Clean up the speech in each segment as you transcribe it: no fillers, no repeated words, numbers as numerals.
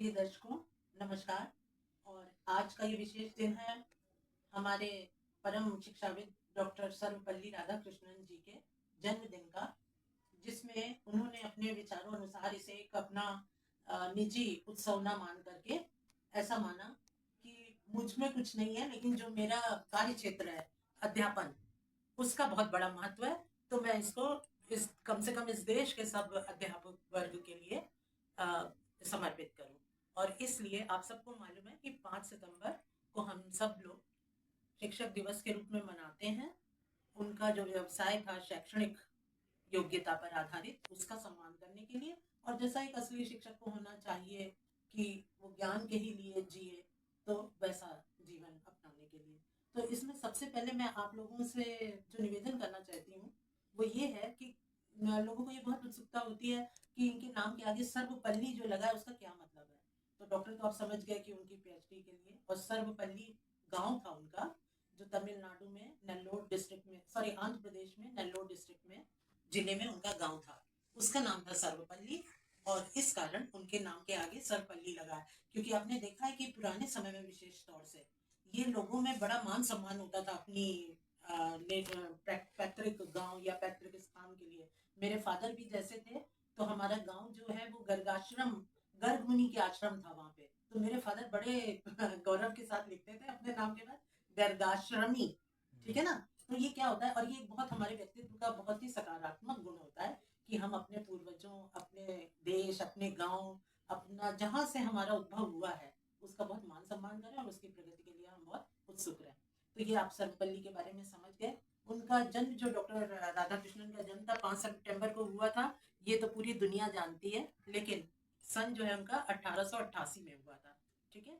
प्रिय दर्शकों, नमस्कार। और आज का ये विशेष दिन है हमारे परम शिक्षाविद डॉक्टर सर्वपल्ली राधाकृष्णन जी के जन्मदिन का, जिसमें उन्होंने अपने विचारों अनुसार इसे एक अपना निजी उत्सव ना मान करके ऐसा माना कि मुझ में कुछ नहीं है, लेकिन जो मेरा कार्य क्षेत्र है अध्यापन, उसका बहुत बड़ा महत्व है। तो मैं इसको इस कम से कम इस देश के सब अध्यापक वर्ग के लिए अ, समर्पित करूं। और इसलिए आप सबको मालूम है कि 5 सितंबर को हम सब लोग शिक्षक दिवस के रूप में मनाते हैं। उनका जो व्यवसाय था शैक्षणिक योग्यता पर आधारित, उसका सम्मान करने के लिए, और जैसा एक असली शिक्षक को होना चाहिए कि वो ज्ञान के ही लिए जिए, तो वैसा जीवन अपनाने के लिए। तो इसमें सबसे पहले मैं आप लोगों से जो निवेदन करना चाहती हूँ वो ये है कि लोगों को ये बहुत उत्सुकता होती है कि इनके नाम के आगे सर्वपल्ली जो लगा है उसका क्या मतलब है। तो डॉक्टर तो आप समझ गए कि उनकी पीएचडी के लिए, और सर्वपल्ली गांव था उनका, जो तमिलनाडु में नेल्लोर डिस्ट्रिक्ट में, सॉरी आंध्र प्रदेश में नेल्लोर डिस्ट्रिक्ट में जिले में उनका गांव था। उसका नाम था सर्वपल्ली, और इस कारण उनके नाम के आगे सर्वपल्ली लगा है। क्योंकि आपने देखा है कि पुराने समय में विशेष तौर से ये लोगों में बड़ा मान सम्मान होता था अपनी पैतृक गांव या पैतृक स्थान के लिए। मेरे फादर भी जैसे थे, तो हमारा गांव जो है वो गर्गाश्रम, गर्ग मुनि के आश्रम था वहां पे। तो मेरे फादर बड़े गौरव के साथ लिखते थे अपने नाम के बाद गर्गाश्रमी। ठीक है ना। तो ये क्या होता है, और ये एक बहुत हमारे व्यक्तित्व का बहुत ही सकारात्मक गुण होता है कि हम अपने पूर्वजों, अपने देश, अपने गांव, अपना जहां से हमारा उद्भव हुआ है उसका बहुत मान सम्मान करें और उसकी प्रगति के लिए हम बहुत उत्सुक रहें। तो ये आप सर्वपल्ली के बारे में समझ गए। उनका जन्म, जो डॉक्टर राधा कृष्णन का जन्म था, 5 सितंबर को हुआ था। ये तो पूरी दुनिया जानती है, लेकिन सन जो है उनका 1888 में हुआ था। ठीक है।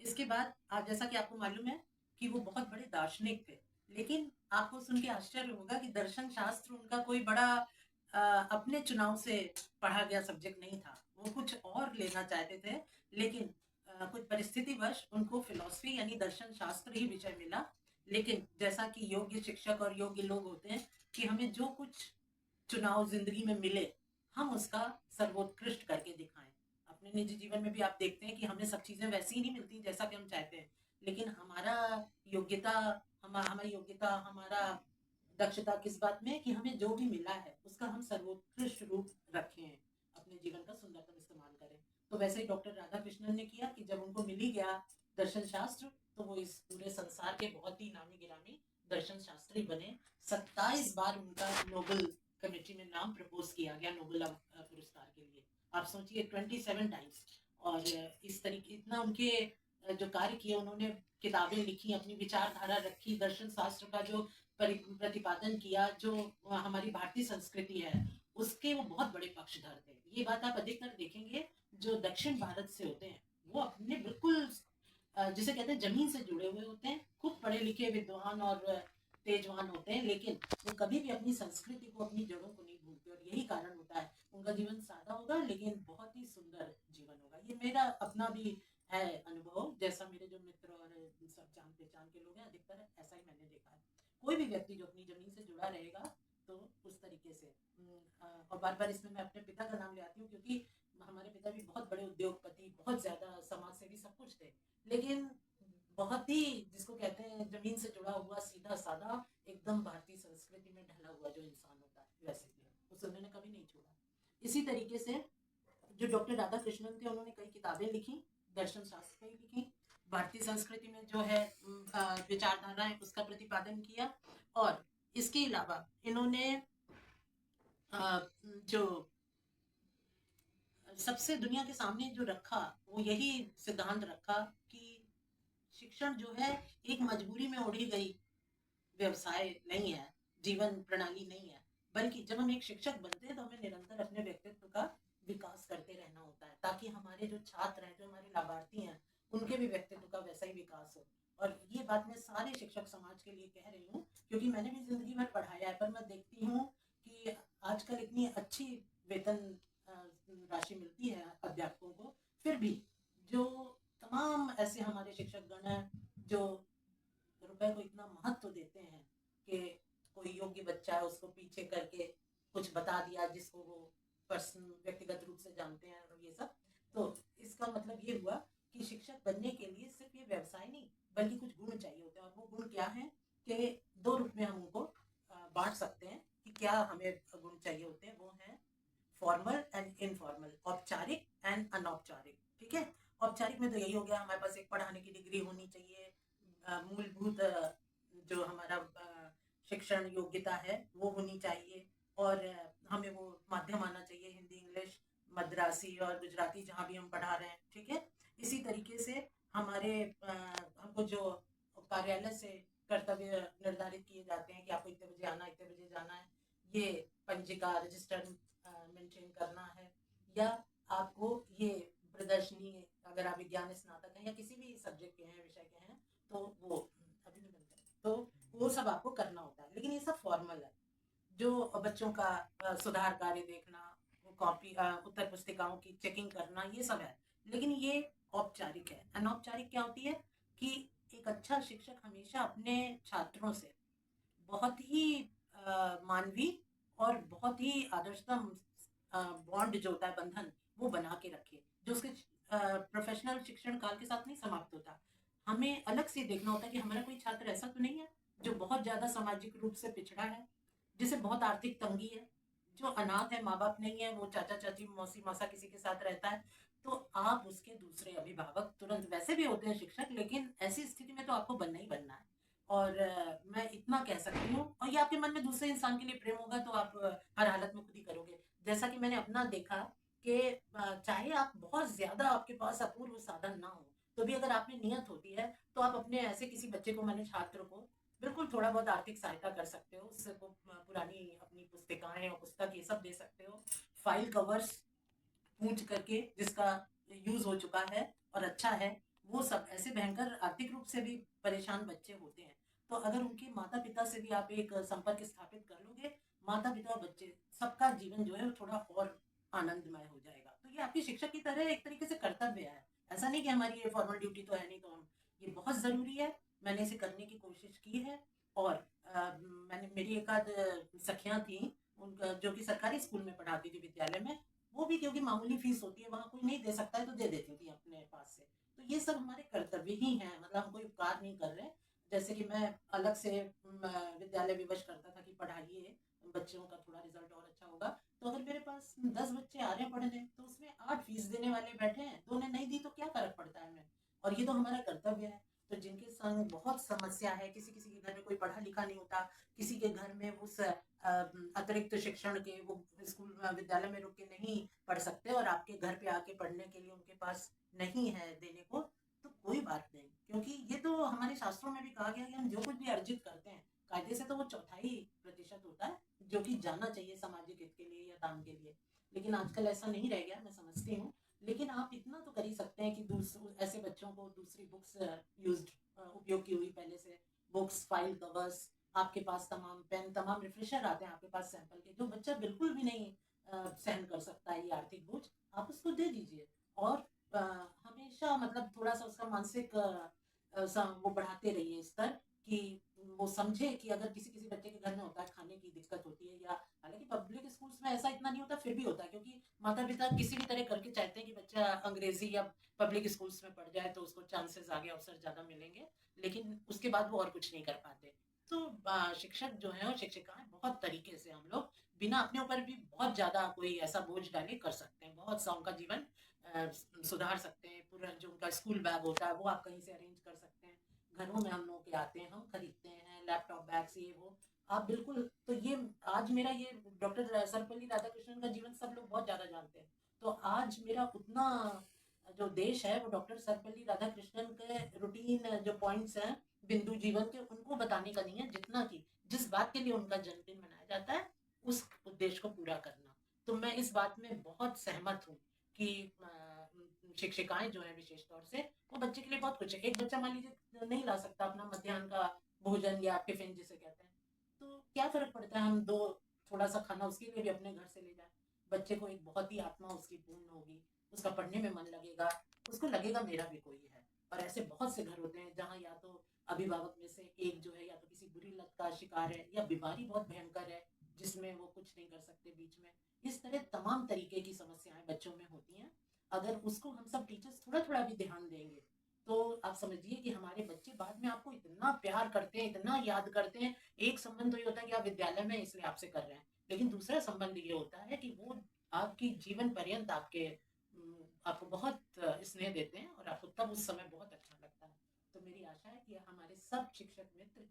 इसके बाद आप, जैसा कि आपको मालूम है कि वो बहुत बड़े दार्शनिक थे, लेकिन आपको सुन के आश्चर्य होगा कि दर्शन शास्त्र उनका कोई बड़ा अपने चुनाव से पढ़ा गया सब्जेक्ट नहीं था। वो कुछ और लेना चाहते थे, लेकिन कुछ परिस्थितिवश उनको फिलॉसफी यानी दर्शन शास्त्र ही विषय मिला। लेकिन जैसा कि योग्य शिक्षक और योग्य लोग होते हैं कि हमें जो कुछ चुनाव जिंदगी में मिले, हम उसका सर्वोत्कृष्ट करके दिखाएं। अपने निजी जीवन में भी आप देखते हैं कि हमें सब चीजें वैसी ही नहीं मिलती जैसा कि हम चाहते हैं, लेकिन हमारा योग्यता, हमारी योग्यता, हमारा दक्षता किस बात में है कि हमें जो भी मिला है उसका हम सर्वोत्कृष्ट रूप रखें, अपने जीवन का सुंदरतम इस्तेमाल करें। तो वैसे ही डॉक्टर राधा कृष्णन ने किया कि जब उनको मिल ही गया दर्शन शास्त्र, तो वो इस पूरे संसार के बहुत ही नामी गिरामी दर्शन शास्त्री बने। 27 बार उनका नोबेल कमेटी में नाम प्रपोज किया गया नोबेल पुरस्कार के लिए। आप सोचिए, 27 टाइम्स। और इस तरीके इतना उनके जो कार्य किए, उन्होंने किताबें लिखी, अपनी विचारधारा रखी, दर्शन शास्त्र का जो प्रतिपादन किया, जो हमारी भारतीय संस्कृति है उसके वो बहुत बड़े पक्षधर थे। ये बात आप अधिकतर देखेंगे जो दक्षिण भारत से होते हैं, वो अपने बिल्कुल जिसे कहते हैं जमीन से जुड़े हुए होते हैं, खूब पढ़े लिखे विद्वान और तेजवान होते हैं, लेकिन वो कभी भी अपनी संस्कृति को, अपनी जड़ों को नहीं भूलते। और यही कारण होता है उनका जीवन सादा होगा लेकिन बहुत ही सुंदर जीवन होगा। ये मेरा अपना भी है अनुभव, जैसा मेरे जो मित्र और सब जान पहचान के लोग हैं, अधिकतर ऐसा ही मैंने देखा है। कोई भी व्यक्ति जो अपनी जमीन से जुड़ा रहेगा तो उस तरीके से और बार बार इसमें मैं अपने पिता का नाम ले आती हूँ, क्योंकि हमारे पिता भी बहुत बड़े उद्योगपति, बहुत ज्यादा समाज सेवी, सब कुछ थे, लेकिन बहुत ही, जिसको कहते हैं जमीन से जुड़ा हुआ, सीधा साधा, एकदम भारतीय संस्कृति में ढला हुआ जो इंसान होता है, वैसे भी उसे उन्होंने कभी नहीं छोड़ा। इसी तरीके से जो डॉक्टर राधा कृष्णन थे, उन्होंने कई किताबें लिखी, दर्शन शास्त्र की लिखी, भारतीय संस्कृति में जो है विचारधारा है उसका प्रतिपादन किया। और इसके अलावा इन्होंने जो सबसे दुनिया के सामने जो रखा, वो यही सिद्धांत रखा कि शिक्षण जो है एक मजबूरी में ओढ़ी गई व्यवसाय नहीं है, जीवन प्रणाली नहीं है, बल्कि जब हम एक शिक्षक बनते हैं तो हमें निरंतर अपने व्यक्तित्व का विकास करते रहना होता है, ताकि हमारे जो छात्र हैं, जो हमारे लाभार्थी हैं, उनके भी व्यक्तित्व का वैसा ही विकास हो। और ये बात मैं सारे शिक्षक समाज के लिए कह रही हूँ, क्योंकि मैंने भी जिंदगी भर पढ़ाया है, पर मैं देखती हूँ कि आजकल इतनी अच्छी वेतन राशि मिलती है अध्यापकों को, फिर भी जो तमाम ऐसे हमारे शिक्षक गण हैं जो रुपए को इतना महत्व देते हैं कि कोई योग्य बच्चा है उसको पीछे करके कुछ बता दिया जिसको वो पर्सन व्यक्तिगत रूप से जानते हैं और ये सब। तो इस इसका मतलब ये हुआ कि शिक्षक बनने के लिए सिर्फ ये व्यवसाय नहीं बल्कि कुछ गुण चाहिए होते हैं, और वो गुण क्या है कि दो रूप में हम उनको बांट सकते हैं कि क्या हमें गुण चाहिए होते हैं। वो हैं फॉर्मल एंड इनफॉर्मल, औपचारिक एंड अनौपचारिक। ठीक है, औपचारिक में तो यही हो गया, हमारे पास एक पढ़ाने की डिग्री होनी चाहिए, मूलभूत जो हमारा शिक्षण योग्यता है वो होनी चाहिए, और हमें वो माध्यम आना चाहिए, हिंदी, इंग्लिश, मद्रासी और गुजराती जहाँ भी हम पढ़ा रहे हैं। ठीक है, इसी तरीके से हमारे हमको जो कार्यालय से कर्तव्य निर्धारित किए जाते हैं कि आपको इतने बजे आना, इतने बजे जाना है, ये पंजिका रजिस्टर मेंटेन करना है, या आपको ये प्रदर्शनी, अगर आप विज्ञान स्नातक हैं या किसी भी सब्जेक्ट के हैं, विषय के हैं, तो वो अभी नहीं बनते, तो वो सब आपको करना होता है। लेकिन ये सब फॉर्मल है, जो बच्चों का सुधार कार्य देखना, कॉपी उत्तर पुस्तिकाओं की चेकिंग करना, ये सब है। लेकिन ये औपचारिक है। अनौपचारिक क्या होती है कि एक अच्छा शिक्षक हमेशा अपने छात्रों से बहुत ही मानवीय और बहुत ही आदर्शतम बॉन्ड जो होता है, बंधन, वो बना के रखे, जो उसके प्रोफेशनल शिक्षण काल के साथ नहीं समाप्त होता। हमें अलग से देखना होता है कि हमारा कोई छात्र ऐसा तो नहीं है जो बहुत ज्यादा सामाजिक रूप से पिछड़ा है, जिसे बहुत आर्थिक तंगी है, जो अनाथ है, माँ बाप नहीं है, वो चाचा चाची मौसी मौसा किसी के साथ रहता है, तो आप उसके दूसरे अभिभावक तुरंत, वैसे भी होते हैं शिक्षक, लेकिन ऐसी स्थिति में तो आपको बनना ही बनना है। और मैं इतना कह सकती हूँ, और ये आपके मन में दूसरे इंसान के लिए प्रेम होगा तो आप हर हालत में खुद ही करोगे। जैसा कि मैंने अपना देखा कि चाहे आप बहुत ज्यादा, आपके पास अपूर्व साधन ना हो, तो भी अगर आप में नियत होती है तो आप अपने ऐसे किसी बच्चे को, मैंने छात्र को, बिल्कुल थोड़ा बहुत आर्थिक सहायता कर सकते हो, उसको पुरानी अपनी पुस्तिकाएं और पुस्तक ये सब दे सकते हो, फाइल कवर्स पूछ करके जिसका यूज हो चुका है और अच्छा है, वो सब। ऐसे भयंकर आर्थिक रूप से भी परेशान बच्चे होते हैं, तो अगर उनके माता पिता से भी आप एक संपर्क स्थापित कर लोगे, माता पिता और बच्चे सबका जीवन जो है वो थोड़ा और आनंदमय हो जाएगा। तो ये आपकी शिक्षक की तरह एक तरीके से कर्तव्य है। ऐसा नहीं कि हमारी ये फॉर्मल ड्यूटी तो है नहीं, तो हम, ये बहुत जरूरी है, मैंने इसे करने की कोशिश की है। और मैंने, मेरी एक आध सखियां थी, उनका जो कि सरकारी स्कूल में पढ़ाती थी, विद्यालय में, वो भी क्योंकि मामूली फीस होती है, वहाँ कोई नहीं दे सकता है तो दे देती थी अपने पास से। तो ये सब हमारे कर्तव्य ही हैं, मतलब हम कोई उपकार नहीं कर रहे। जैसे कि मैं अलग से विद्यालय विवश करता था कि पढ़ाइए, बच्चों का थोड़ा रिजल्ट और अच्छा होगा, तो अगर मेरे पास 10 बच्चे आ रहे हैं पढ़ने, तो उसमें 8 फीस देने वाले बैठे हैं, 2 ने नहीं दी, तो क्या फर्क पड़ता है हमें। और ये तो हमारा कर्तव्य है। तो जिनके संग बहुत समस्या है, किसी किसी के घर में कोई पढ़ा लिखा नहीं होता, किसी के घर में उस अतिरिक्त शिक्षण के, वो स्कूल विद्यालय में रुक के नहीं पढ़ सकते, और आपके घर पे आके पढ़ने के लिए उनके पास नहीं है देने को, तो कोई बात नहीं, क्योंकि ये तो हमारे शास्त्रों में भी कहा गया है कि हम जो कुछ भी अर्जित करते हैं, कायदे से तो वो 4.5% होता है, जो कि जाना चाहिए सामाजिक हित के लिए या दान के लिए। लेकिन आजकल ऐसा नहीं रह गया, मैं समझती हूँ। लेकिन आप इतना तो कर ही सकते हैं कि ऐसे बच्चों को दूसरी बुक्स यूज, उपयोग की हुई पहले से बुक्स, फाइल कवर्स, आपके पास तमाम पेन, तमाम रिफ्रेशर आते हैं आपके पास सैंपल के, जो बच्चा बिल्कुल भी नहीं सहन कर सकता है ये आर्थिक बोझ, आप उसको दे दीजिए। और हमेशा मतलब थोड़ा सा उसका मानसिक वो बढ़ाते रहिए स्तर, कि वो समझे कि अगर किसी किसी बच्चे के घर में होता है, खाने की दिक्कत होती है, या हालांकि पब्लिक स्कूल्स में ऐसा इतना नहीं होता, फिर भी होता है, क्योंकि माता पिता किसी भी तरह करके चाहते हैं कि बच्चा अंग्रेजी या पब्लिक स्कूल्स में पढ़ जाए, तो उसको चांसेस, आगे अवसर ज्यादा मिलेंगे, लेकिन उसके बाद वो और कुछ नहीं कर पाते। तो शिक्षक जो है और शिक्षिकाएं, बहुत तरीके से हम लोग बिना अपने ऊपर भी बहुत ज्यादा कोई ऐसा बोझ डाले कर सकते हैं, बहुत सा उनका जीवन सुधार सकते हैं। पूरा जो उनका स्कूल बैग होता है वो आप कहीं से अरेंज कर सकते हैं, घरों में हम लोग के आते हैं, हम खरीदते हैं लैपटॉप बैग्स, ये वो, आप बिल्कुल। तो ये आज मेरा ये डॉक्टर सर्वपल्ली राधाकृष्णन का जीवन सब लोग बहुत ज्यादा जानते हैं, तो आज मेरा उतना जो देश है वो डॉक्टर सर्वपल्ली राधाकृष्णन के रूटीन जो पॉइंट्स हैं, बिंदु जीवन के, उनको बताने का नहीं है, जितना कि जिस बात के लिए उनका जन्मदिन मनाया जाता है, उस उद्देश्य को पूरा करना। तो मैं इस बात में बहुत सहमत हूँ कि शिक्षिकाएं जो है विशेष तौर से, वो बच्चे के लिए बहुत कुछ है। एक बच्चा मान लीजिए नहीं ला सकता अपना मध्याह्न का भोजन या टिफिन जिसे कहते हैं, तो क्या फर्क पड़ता है, हम दो थोड़ा सा खाना उसके लिए भी अपने घर से ले जाए, बच्चे को एक बहुत ही आत्मा उसकी पूर्ण होगी, उसका पढ़ने में मन लगेगा, उसको लगेगा मेरा भी कोई है। और ऐसे बहुत से घर होते हैं जहाँ या तो अभिभावक में से एक जो है या तो किसी बुरी लत का शिकार है, या बीमारी बहुत भयंकर है जिसमें वो कुछ नहीं कर सकते बीच में। इस तरह तमाम तरीके की समस्याएं बच्चों में होती हैं, अगर उसको हम सब टीचर्स थोड़ा-थोड़ा भी ध्यान देंगे, तो आप समझिए कि हमारे बच्चे बाद में आपको इतना प्यार करते हैं, इतना याद करते हैं। एक संबंध तो ये होता है कि आप विद्यालय में इसलिए आपसे कर रहे हैं, लेकिन दूसरा संबंध ये होता है कि वो आपकी जीवन पर्यंत आपको बहुत स्नेह देते हैं और आपको तब उस समय बहुत अच्छा लगता है। तो मेरी आशा है कि हमारे सब शिक्षक मित्र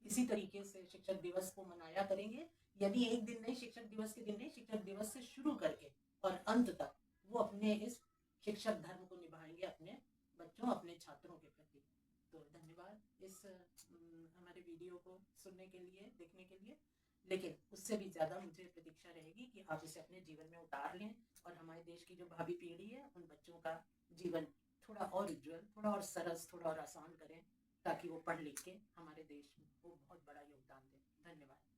इसी तरीके से शिक्षक दिवस को मनाया करेंगे। यदि एक दिन नहीं, शिक्षक दिवस के दिन नहीं, शिक्षक दिवस से शुरू करके और अंत तक वो अपने इस शिक्षक धर्म को निभाएंगे अपने बच्चों, अपने छात्रों के प्रति। तो धन्यवाद इस हमारे वीडियो को सुनने के लिए, देखने के लिए। लेकिन उससे भी ज़्यादा मुझे प्रतीक्षा रहेगी कि आप इसे अपने जीवन में उतार लें और हमारे देश की जो भावी पीढ़ी है, उन बच्चों का जीवन थोड़ा और उज्जवल, थोड़ा और सरस, थोड़ा और आसान करें, ताकि वो पढ़ लिख के हमारे देश को बहुत बड़ा योगदान दें। धन्यवाद।